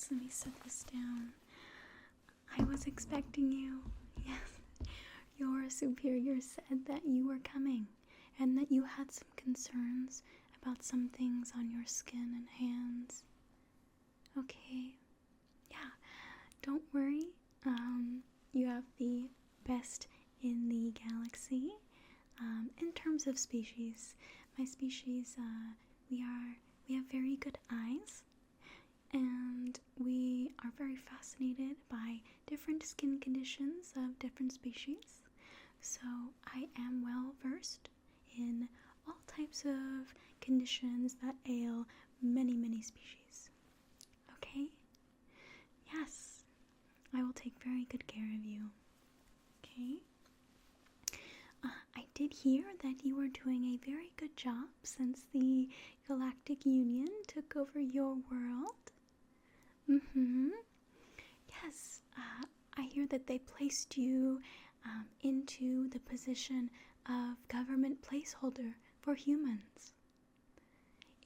Yes, let me set this down. I was expecting you. Yes. Your superior said that you were coming and that you had some concerns about some things on your skin and hands. Okay. Yeah. Don't worry. You have the best in the galaxy. In terms of species, my species, we have very good eyes, and we are very fascinated by different skin conditions of different species. So I am well versed in all types of conditions that ail many species. Okay? Yes, I will take very good care of you. Okay? I did hear that you were doing a very good job since the Galactic Union took over your world. Yes, I hear that they placed you into the position of government placeholder for humans.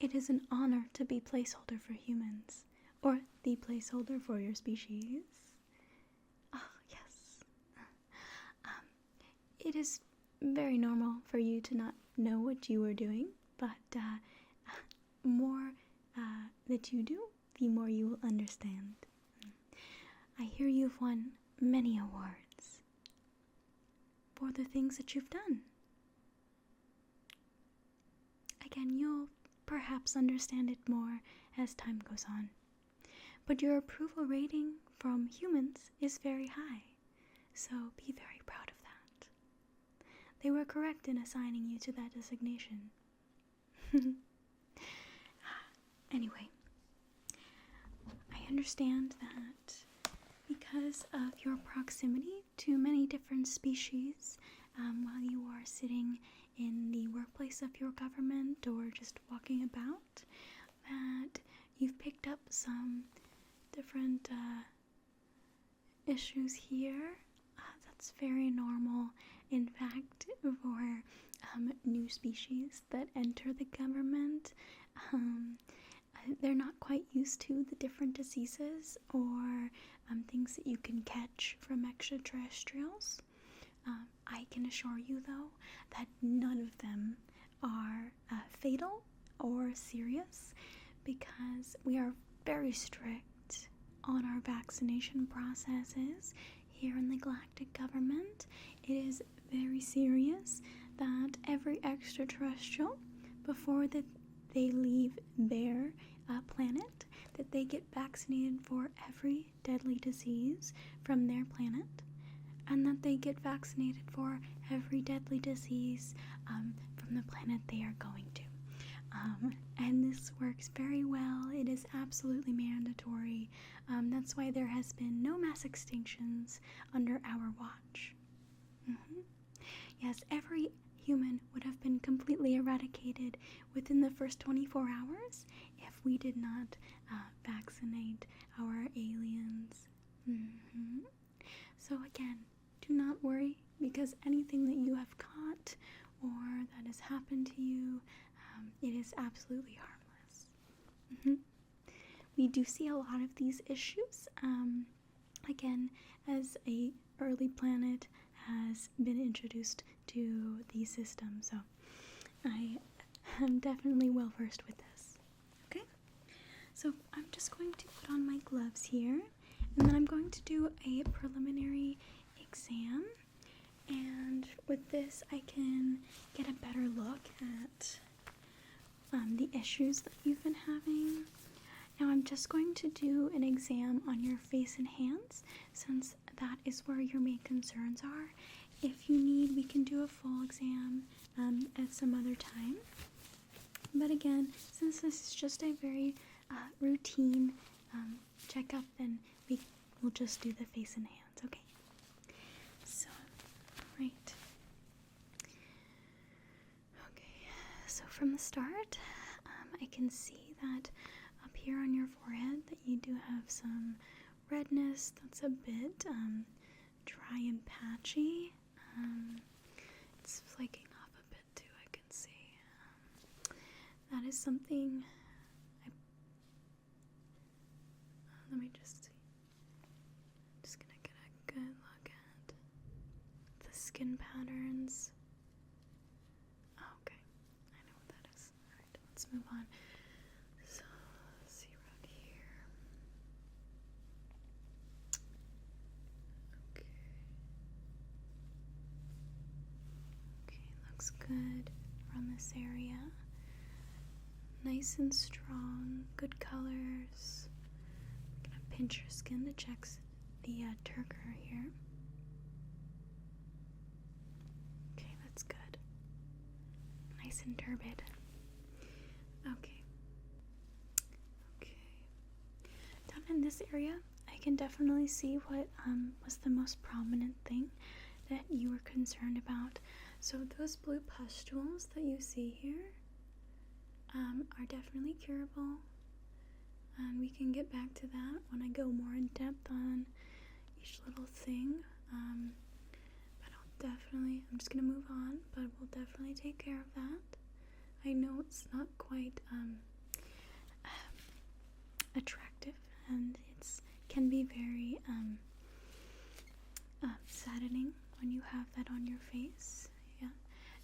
It is an honor to be placeholder for humans, or the placeholder for your species. Oh, yes. It is very normal for you to not know what you are doing, but more that you do, the more you will understand. I hear you've won many awards for the things that you've done. Again, you'll perhaps understand it more as time goes on. But your approval rating from humans is very high, so be very proud of that. They were correct in assigning you to that designation. Anyway, I understand that because of your proximity to many different species, while you are sitting in the workplace of your government or just walking about, that you've picked up some different issues here. That's very normal. In fact, for new species that enter the government, they're not quite used to the different diseases or things that you can catch from extraterrestrials. I can assure you, though, that none of them are fatal or serious, because we are very strict on our vaccination processes here in the Galactic Government. It is very serious that every extraterrestrial, before they leave their planet, that they get vaccinated for every deadly disease from their planet, and that they get vaccinated for every deadly disease from the planet they are going to. And this works very well. It is absolutely mandatory. That's why there has been no mass extinctions under our watch. Yes, every human would have been completely eradicated within the first 24 hours if we did not vaccinate our aliens. So again, do not worry, because anything that you have caught or that has happened to you, it is absolutely harmless. We do see a lot of these issues. Again, as a early planet has been introduced to the system, so I am definitely well versed with this. Okay, so I'm just going to put on my gloves here, and then I'm going to do a preliminary exam, and with this I can get a better look at the issues that you've been having. Now I'm just going to do an exam on your face and hands, since that is where your main concerns are. If you need, we can do a full exam at some other time. But again, since this is just a very routine checkup, then we will just do the face and hands, okay? So, right. Okay, so from the start, I can see that up here on your forehead that you do have some redness that's a bit dry and patchy. It's flaking off a bit too, I can see. That is something let me just gonna get a good look at the skin patterns. Okay, I know what that is. Alright, let's move on. So, let's see around here. Okay, looks good around this area. Nice and strong, good colors. I'm gonna pinch your skin to check the turgor here. Okay, that's good. Nice and turbid. Okay. Down in this area, I can definitely see what was the most prominent thing that you were concerned about. So those blue pustules that you see here are definitely curable, and we can get back to that when I go more in depth on each little thing. But I'm just gonna move on, but we'll definitely take care of that. I know it's not quite attractive, and can be very saddening when you have that on your face. Yeah,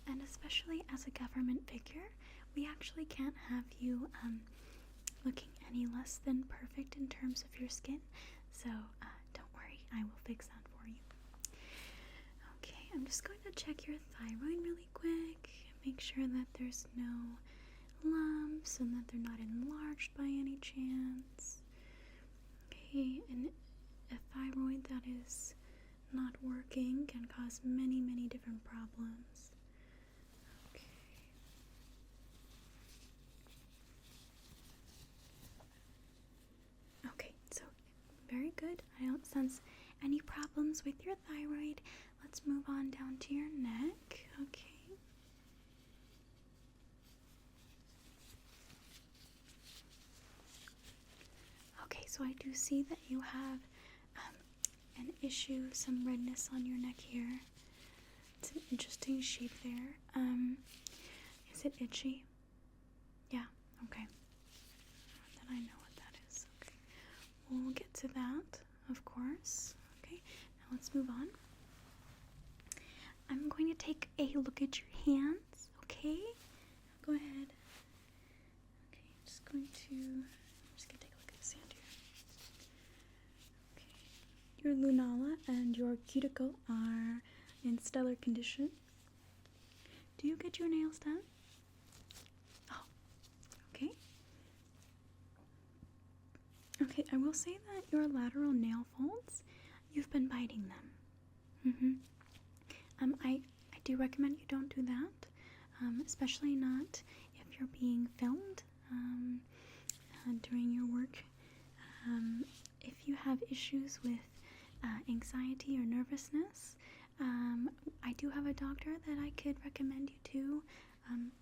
and especially as a government figure, we actually can't have you looking any less than perfect in terms of your skin. So don't worry, I will fix that for you. Okay, I'm just going to check your thyroid really quick. Make sure that there's no lumps and that they're not enlarged by any chance. Okay, and a thyroid that is not working can cause many, many different problems. Okay, so very good. I don't sense any problems with your thyroid. Let's move on down to your neck. Okay. Okay, so I do see that you have an issue, some redness on your neck here. It's an interesting shape there. Is it itchy? Yeah, okay. Then I know what that is. Okay. We'll get to that, of course. Okay, now let's move on. I'm going to take a look at your hands, okay? Go ahead. Okay, I'm just gonna take a look at this hand here. Okay. Your lunala and your cuticle are in stellar condition. Do you get your nails done? Oh, okay. Okay, I will say that your lateral nail folds, you've been biting them. I do recommend you don't do that, especially not if you're being filmed during your work. If you have issues with anxiety or nervousness, I do have a doctor that I could recommend you to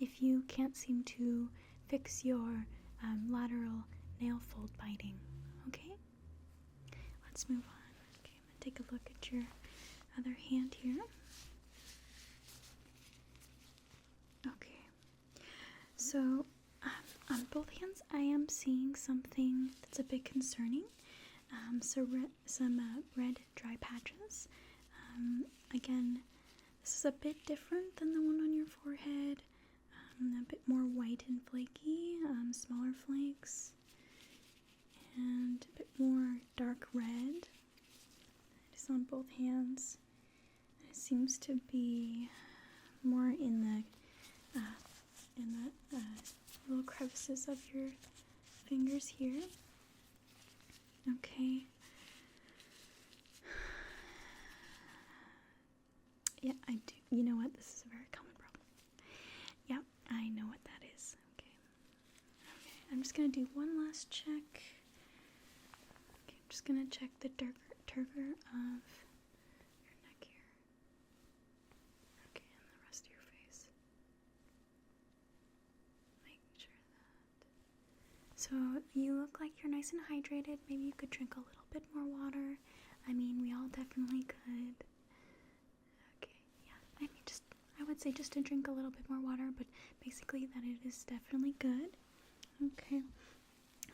if you can't seem to fix your lateral nail fold biting. Okay? Let's move on. Okay, I'm gonna take a look at your other hand here. Okay, so on both hands I am seeing something that's a bit concerning. Some red dry patches. Again, this is a bit different than the one on your forehead. A bit more white and flaky, smaller flakes, and a bit more dark red. It is on both hands. It seems to be more in the little crevices of your fingers here. Okay. Yeah, I do. You know what? This is a very common problem. Yeah, I know what that is. Okay. Okay, I'm just gonna do one last check. Okay, I'm just gonna check the turgor of your neck here. Okay, and the rest of your face. Make sure that. So you look like you're nice and hydrated. Maybe you could drink a little bit more water. I mean, we all definitely could. Okay, yeah. I would say just to drink a little bit more water, but basically that it is definitely good. Okay.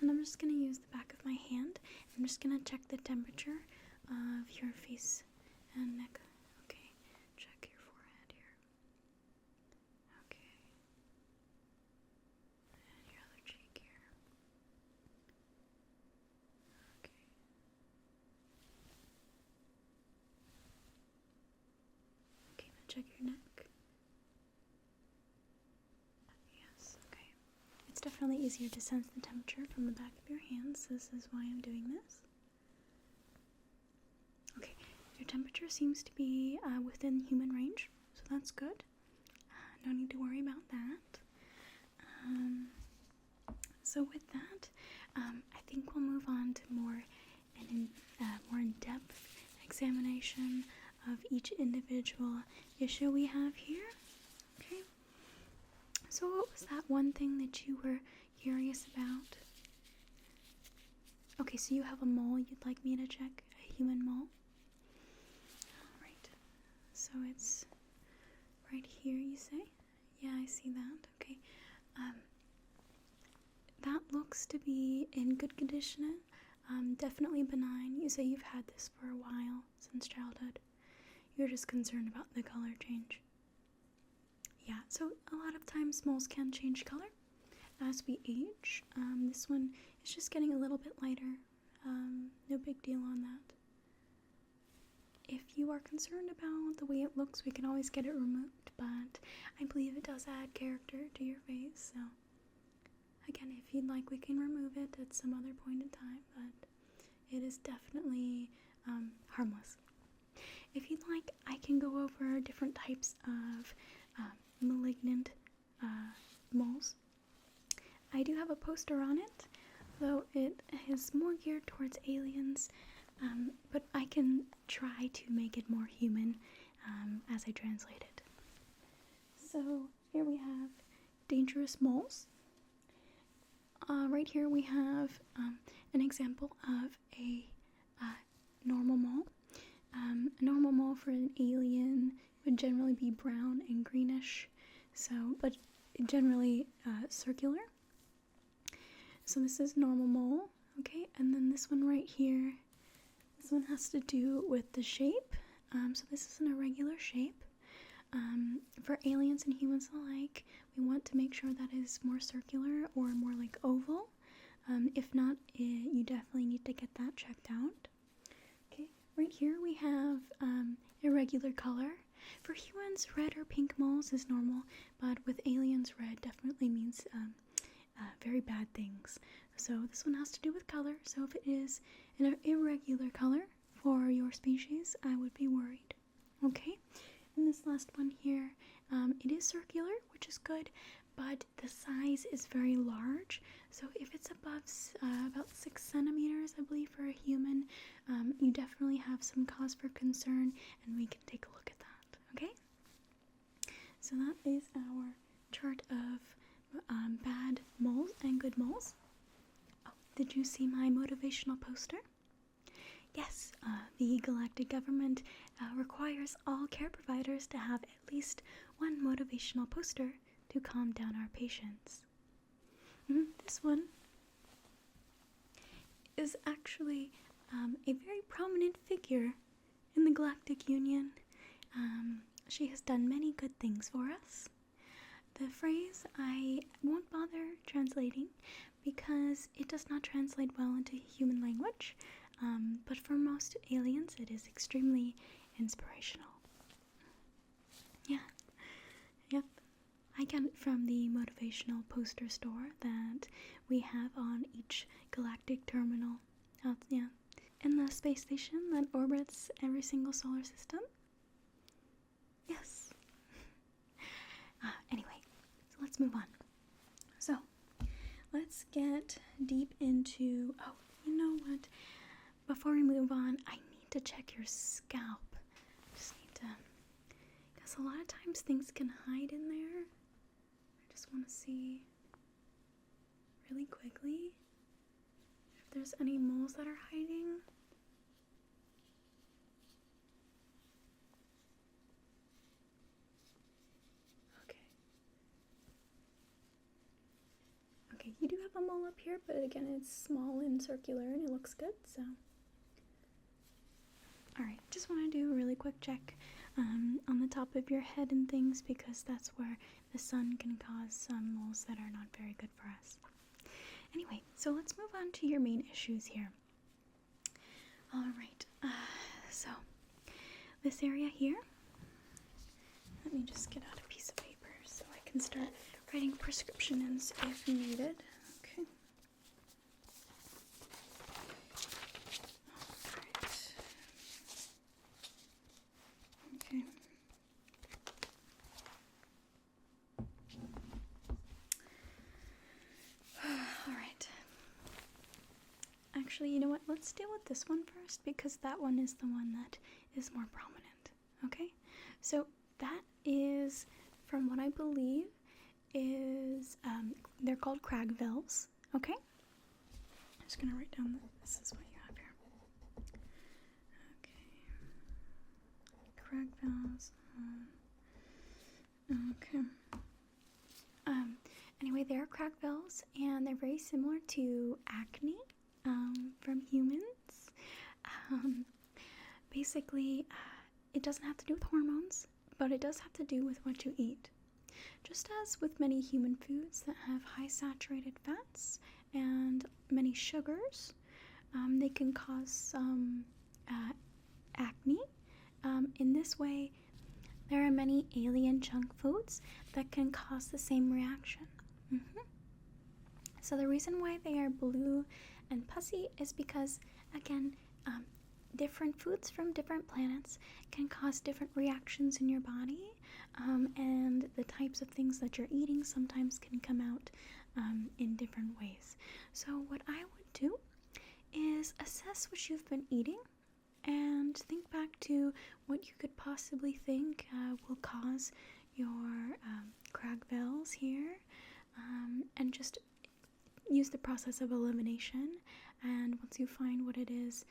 and I'm just going to use the back of my hand. I'm just going to check the temperature of your face and neck. Okay, check your forehead here. Okay. And your other cheek here. Okay. Okay, now check your neck. Yes, okay. It's definitely easier to sense the temperature from the back of your hands. This is why I'm doing this. Okay, your temperature seems to be within human range, so that's good. No need to worry about that. So with that, I think we'll move on to more in-depth examination of each individual issue we have here. Okay. So what was that one thing that you were curious about? Okay, so you have a mole you'd like me to check, a human mole? Alright, so it's right here, you say? Yeah, I see that. Okay. That looks to be in good condition. Definitely benign. You say you've had this for a while, since childhood. You're just concerned about the color change. Yeah, so a lot of times moles can change color as we age. This one is just getting a little bit lighter. No big deal on that. If you are concerned about the way it looks, we can always get it removed, but I believe it does add character to your face, so again, if you'd like, we can remove it at some other point in time, but it is definitely harmless. If you'd like, I can go over different types of malignant moles. I do have a poster on it, though it is more geared towards aliens, but I can try to make it more human as I translate it. So here we have dangerous moles. Right here we have an example of a normal mole. A normal mole for an alien would generally be brown and greenish, but generally circular. So this is normal mole, okay, and then this one right here, this one has to do with the shape. So this is an irregular shape. For aliens and humans alike, we want to make sure that it is more circular or more like oval. If not, you definitely need to get that checked out. Okay, right here we have irregular color. For humans, red or pink moles is normal, but with aliens, red definitely means very bad things. So this one has to do with color. So if it is an irregular color for your species, I would be worried. Okay, and this last one here, it is circular, which is good, but the size is very large. So if it's above about 6 centimeters, I believe, for a human, you definitely have some cause for concern, and we can take a look at that. Okay, so that is our chart of bad moles and good moles. Oh, did you see my motivational poster? Yes, the Galactic Government requires all care providers to have at least one motivational poster to calm down our patients. This one is actually a very prominent figure in the Galactic Union. She has done many good things for us. The phrase I won't bother translating because it does not translate well into human language, but for most aliens it is extremely inspirational. Yeah, yep. I get it from the motivational poster store that we have on each galactic terminal in the space station that orbits every single solar system. Yes. Anyway, so let's move on. So, let's get deep into, oh, you know what? Before we move on, I need to check your scalp. Just need to, because a lot of times things can hide in there. I just want to see really quickly if there's any moles that are hiding. Okay, you do have a mole up here, but again, it's small and circular and it looks good, so. Alright, just want to do a really quick check on the top of your head and things because that's where the sun can cause some moles that are not very good for us. Anyway, so let's move on to your main issues here. Alright, so this area here, let me just get out a piece of paper so I can start writing prescriptions if needed. Okay. Alright. Okay. Alright. Actually, you know what? Let's deal with this one first because that one is the one that is more prominent. Okay? So that is, from what I believe, is they're called crag veils. Okay? I'm just gonna write down this is what you have here. Okay. Crag veils. Okay. Anyway, they are crag veils, and they're very similar to acne from humans. Basically, it doesn't have to do with hormones, but it does have to do with what you eat. Just as with many human foods that have high saturated fats and many sugars, they can cause some acne. In this way, there are many alien junk foods that can cause the same reaction. So the reason why they are blue and pussy is because, again, different foods from different planets can cause different reactions in your body, and the types of things that you're eating sometimes can come out in different ways. So what I would do is assess what you've been eating and think back to what you could possibly think will cause your crag veils here, and just use the process of elimination. And once you find what it is,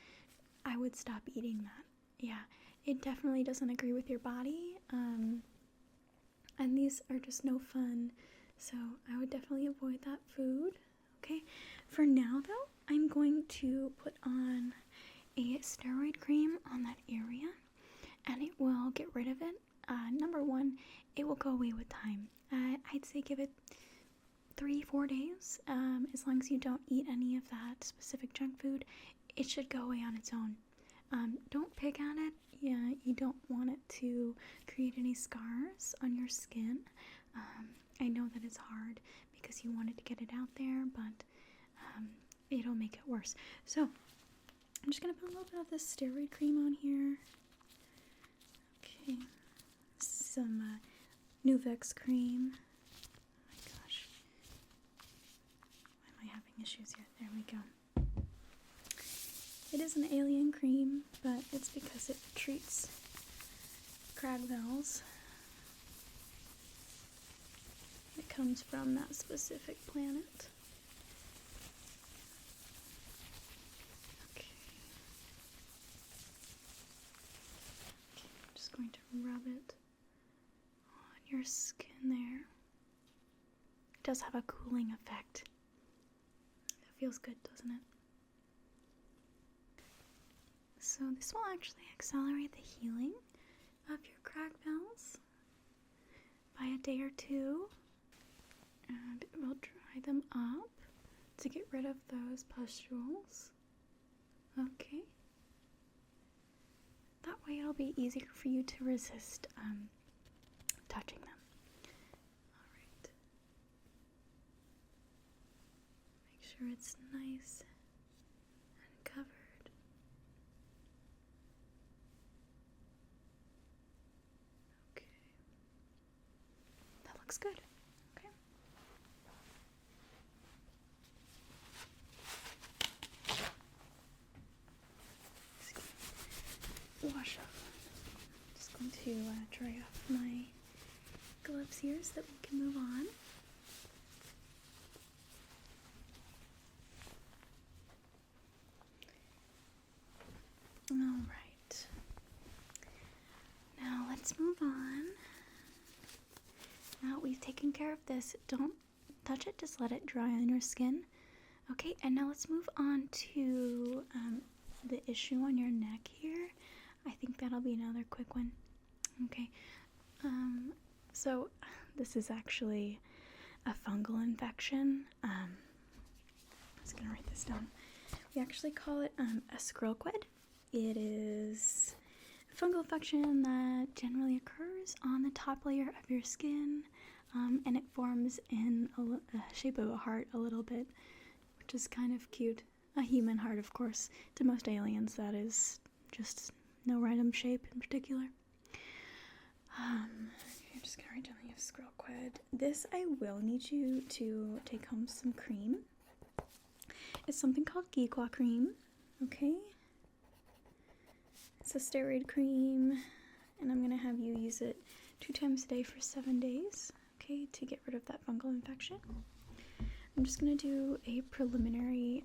I would stop eating that. Yeah, it definitely doesn't agree with your body, and these are just no fun, so I would definitely avoid that food. Okay, for now though, I'm going to put on a steroid cream on that area, and it will get rid of it. Number one, it will go away with time. I'd say give it 3-4 days. As long as you don't eat any of that specific junk food, it should go away on its own. Don't pick at it. Yeah, you don't want it to create any scars on your skin. I know that it's hard because you wanted to get it out there, but it'll make it worse. So I'm just gonna put a little bit of this steroid cream on here. Okay, some Nuvex cream. Oh my gosh, why am I having issues here? There we go. It is an alien cream, but it's because it treats crag veils. It comes from that specific planet. Okay. I'm just going to rub it on your skin there. It does have a cooling effect. It feels good, doesn't it? So this will actually accelerate the healing of your crag veils by a day or two, and it will dry them up to get rid of those pustules. Okay. That way it'll be easier for you to resist touching them. Alright. Make sure it's nice and covered. Looks good. Okay. Wash off. Just going to dry off my gloves here so that we can move on. All right. Now let's move on. Now we've taken care of this, don't touch it, just let it dry on your skin. Okay, and now let's move on to the issue on your neck here. I think that'll be another quick one. Okay, so this is actually a fungal infection. I'm just gonna write this down. We actually call it a scroquid. It is a fungal infection that generally occurs on the top layer of your skin, and it forms in a shape of a heart a little bit, which is kind of cute. A human heart, of course. To most aliens, that is just no random shape in particular. Okay, I'm just gonna write down the scroquid. This, I will need you to take home some cream. It's something called Galactic Cream, okay? It's a steroid cream, and I'm gonna have you use it 2 times a day for 7 days, okay, to get rid of that fungal infection. I'm just gonna do a preliminary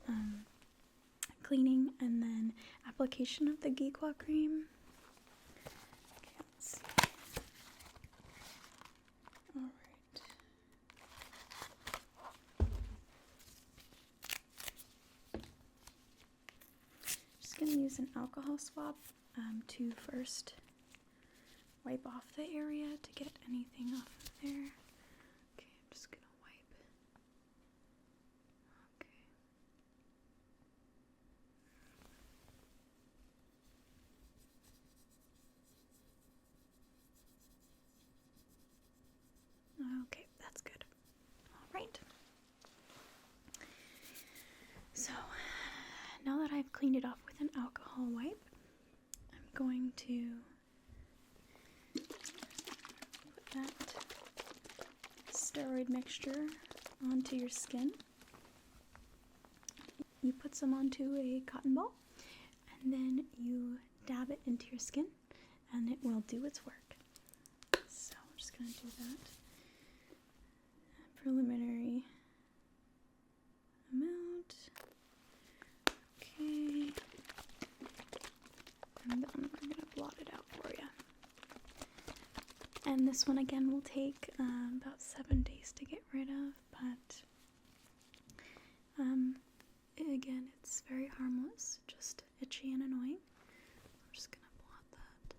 cleaning and then application of the Galactic Cream. Okay, let's see. Alright. Just gonna use an alcohol swab to first wipe off the area to get anything off of there. Okay, I'm just gonna wipe. Okay, that's good. Alright. So, now that I've cleaned it off with an alcohol wipe, I'm going to put that steroid mixture onto your skin. You put some onto a cotton ball, and then you dab it into your skin, and it will do its work. So I'm just going to do that. Preliminary amount. Okay. And then we're going to blot it out for you. And this one again will take about 7 days to get rid of, but again, it's very harmless, just itchy and annoying. I'm just going to blot that.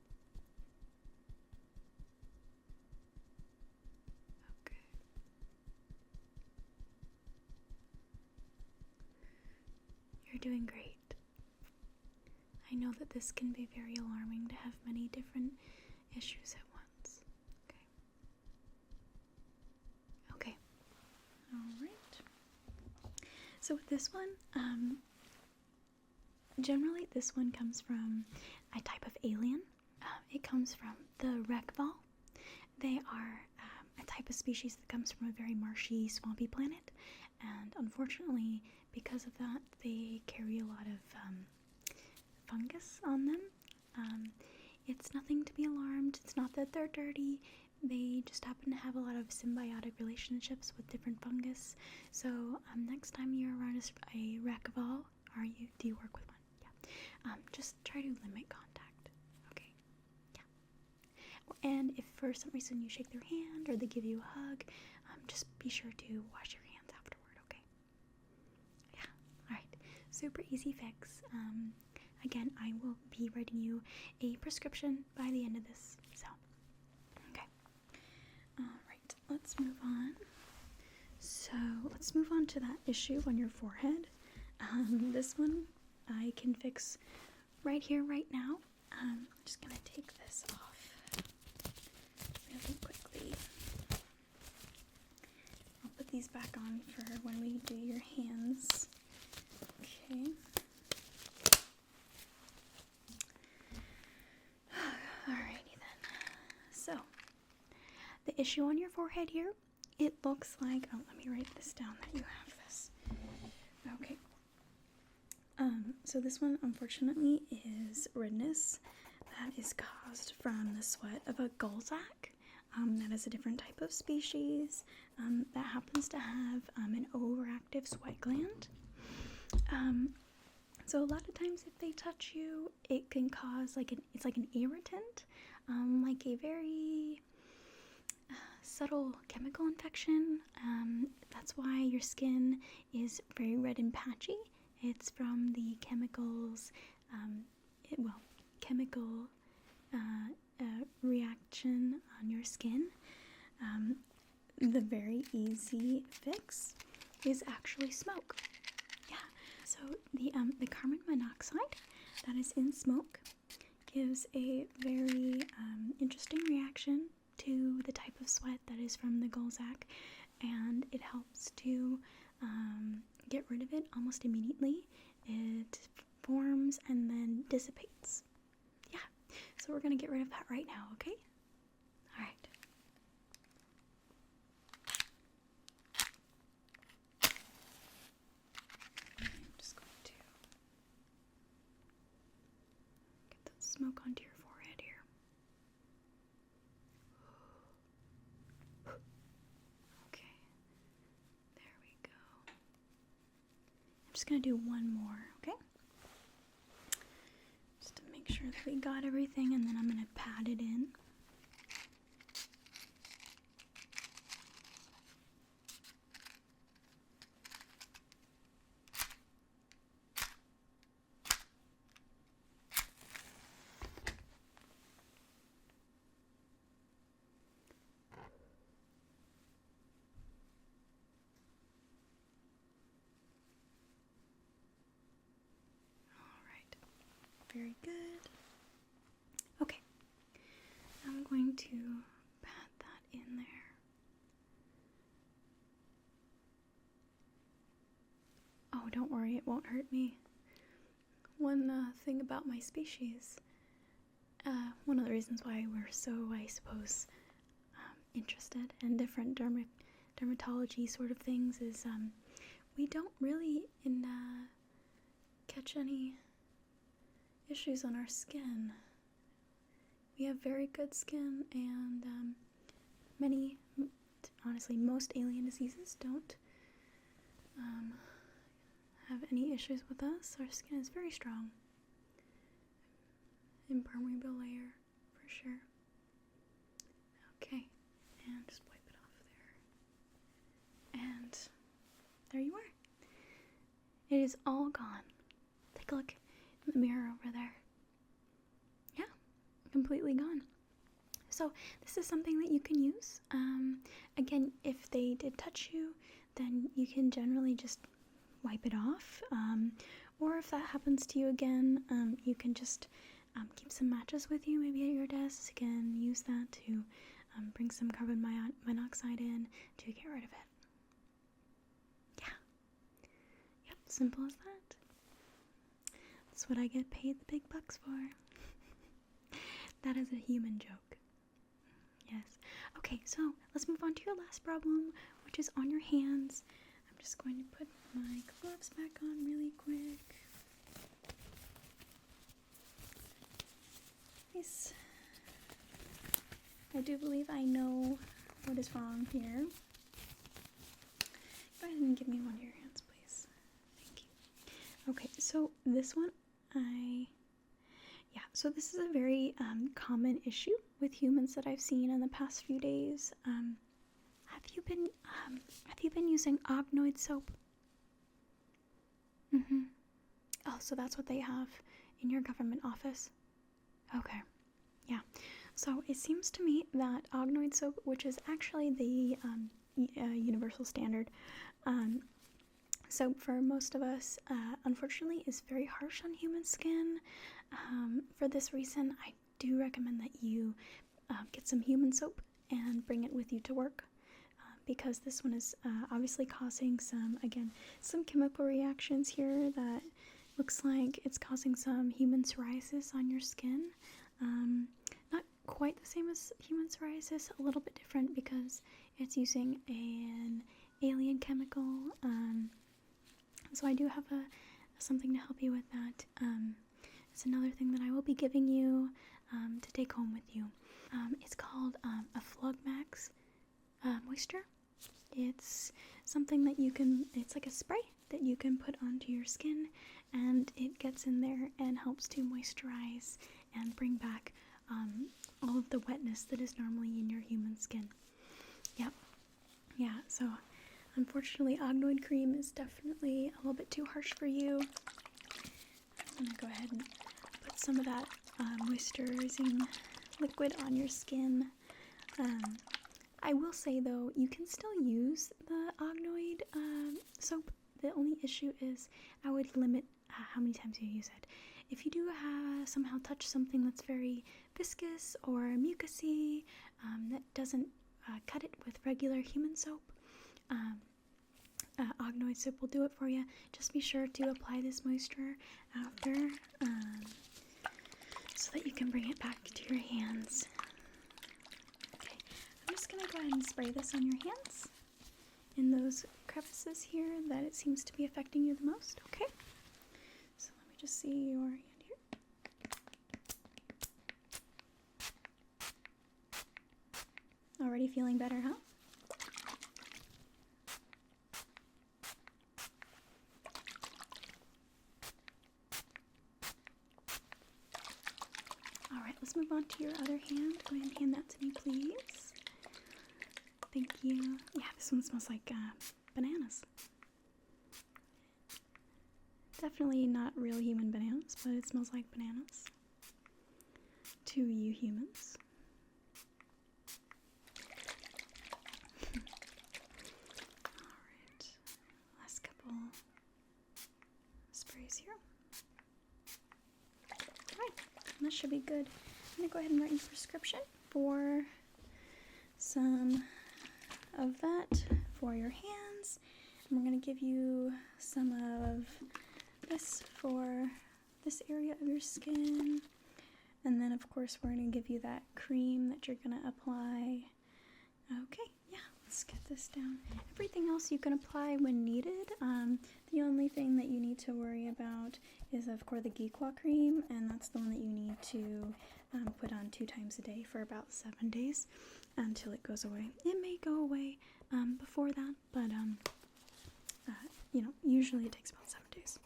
Okay. You're doing great. I know that this can be very alarming to have many different issues at once. Okay. Alright. So with this one, generally this one comes from a type of alien. It comes from the Rekval. They are a type of species that comes from a very marshy, swampy planet, and unfortunately, because of that, they carry a lot of fungus on them. It's nothing to be alarmed. It's not that they're dirty. They just happen to have a lot of symbiotic relationships with different fungus. So next time you're around a Rekval, do you work with one? Yeah. Just try to limit contact. Okay. Yeah. And if for some reason you shake their hand or they give you a hug, just be sure to wash your hands afterward. Okay. Yeah. All right. Super easy fix. Again, I will be writing you a prescription by the end of this. So. Alright, let's move on. So, let's move on to that issue on your forehead. This one I can fix right here, right now. I'm just going to take this off really quickly. I'll put these back on for when we do your hands. Okay. Alrighty then. So, the issue on your forehead here, it looks like, let me write this down that you have this. Okay. So this one, unfortunately, is redness that is caused from the sweat of a gulzak. That is a different type of species that happens to have an overactive sweat gland. So a lot of times if they touch you, it can cause it's like an irritant, like a very subtle chemical infection. That's why your skin is very red and patchy. It's from the chemicals, chemical reaction on your skin. The very easy fix is actually smoke. Yeah, so the carbon monoxide that is in smoke gives a very interesting reaction to the type of sweat that is from the Galactic, and it helps to get rid of it almost immediately. It forms and then dissipates. Yeah, so we're gonna get rid of that right now, okay? All right. I'm just going to get that smoke onto your forehead here. Okay, there we go. I'm just gonna do one more, okay? Just to make sure that we got everything, and then I'm gonna pat it in. Very good. Okay, I'm going to pat that in there. Oh, don't worry, it won't hurt me. One thing about my species, one of the reasons why we're so, I suppose, interested in different dermatology sort of things is we don't really catch any issues on our skin. We have very good skin, and honestly, most alien diseases don't have any issues with us. Our skin is very strong. Impermeable layer, for sure. Okay, and just wipe it off there. And there you are. It is all gone. Take a look in the mirror over there. Yeah, completely gone. So this is something that you can use. Again, if they did touch you, then you can generally just wipe it off. Or if that happens to you again, you can just keep some matches with you, maybe at your desk, and use that to bring some carbon monoxide in to get rid of it. Yeah. Yep, simple as that. That's what I get paid the big bucks for. That is a human joke. Yes. Okay, so let's move on to your last problem, which is on your hands. I'm just going to put my gloves back on really quick. Nice. I do believe I know what is wrong here. Go ahead and give me one of your hands, please. Thank you. Okay, so this one, so this is a very common issue with humans that I've seen in the past few days. Have you been using Ognoid soap? Oh, so that's what they have in your government office. Okay. Yeah. So it seems to me that Ognoid soap, which is actually the universal standard soap for most of us, unfortunately is very harsh on human skin. For this reason, I do recommend that you get some human soap and bring it with you to work, because this one is obviously causing some chemical reactions here that looks like it's causing some human psoriasis on your skin. Not quite the same as human psoriasis, a little bit different because it's using an alien chemical. So I do have something to help you with that. It's another thing that I will be giving you to take home with you. It's called a Flugmax moisture. It's something that it's like a spray that you can put onto your skin, and it gets in there and helps to moisturize and bring back all of the wetness that is normally in your human skin. Yep. Yeah, so unfortunately, Ognoid cream is definitely a little bit too harsh for you. I'm gonna go ahead and put some of that moisturizing liquid on your skin. I will say though, you can still use the Ognoid soap. The only issue is I would limit how many times you use it. If you do somehow touch something that's very viscous or mucousy, that doesn't cut it with regular human soap, Ognoid soap will do it for you. Just be sure to apply this moisture after, so that you can bring it back to your hands. Okay, I'm just gonna go ahead and spray this on your hands in those crevices here that it seems to be affecting you the most. Okay, so let me just see your hand here. Already feeling better, huh? Alright, let's move on to your other hand. Go ahead and hand that to me, please. Thank you. Yeah, this one smells like bananas. Definitely not real human bananas, but it smells like bananas to you humans. Alright, last couple sprays here. Alright, that should be good. I'm going to go ahead and write you a prescription for some of that for your hands. And we're going to give you some of this for this area of your skin. And then, of course, we're going to give you that cream that you're going to apply. Okay, yeah, let's get this down. Everything else you can apply when needed. The only thing that you need to worry about is, of course, the Geekwa cream, and that's the one that you need to put on 2 times a day for about 7 days until it goes away. It may go away before that, but you know, usually it takes about 7 days.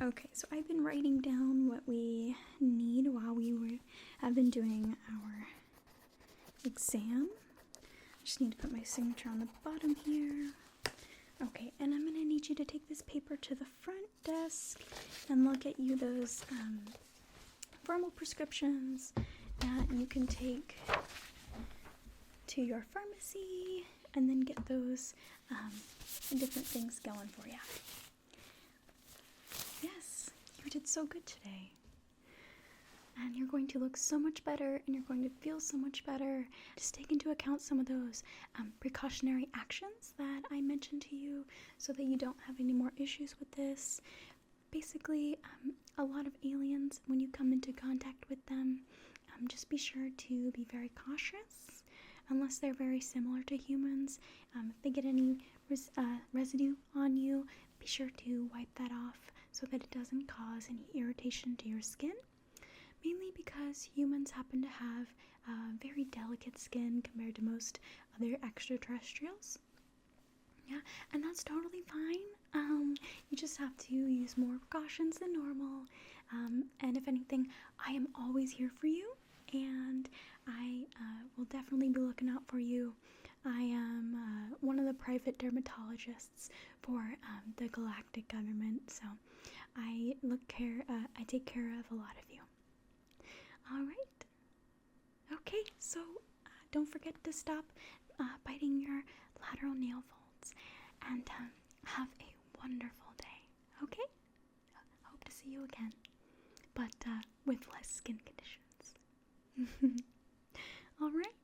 Okay, so I've been writing down what we need while we have been doing our exam. I just need to put my signature on the bottom here. Okay, and I'm going to need you to take this paper to the front desk, and they'll get you those formal prescriptions that you can take to your pharmacy and then get those different things going for you. Yes, you did so good today. And you're going to look so much better, and you're going to feel so much better. Just take into account some of those precautionary actions that I mentioned to you so that you don't have any more issues with this. Basically, a lot of aliens, when you come into contact with them, just be sure to be very cautious unless they're very similar to humans. If they get any residue on you, be sure to wipe that off so that it doesn't cause any irritation to your skin. Mainly because humans happen to have very delicate skin compared to most other extraterrestrials. Yeah, and that's totally fine. You just have to use more precautions than normal. And if anything, I am always here for you, and I will definitely be looking out for you. I am one of the private dermatologists for the Galactic Government, so I take care of a lot of you. Alright. Okay, so don't forget to stop biting your lateral nail folds, and have a wonderful day, okay? Hope to see you again, but with less skin conditions. Alright.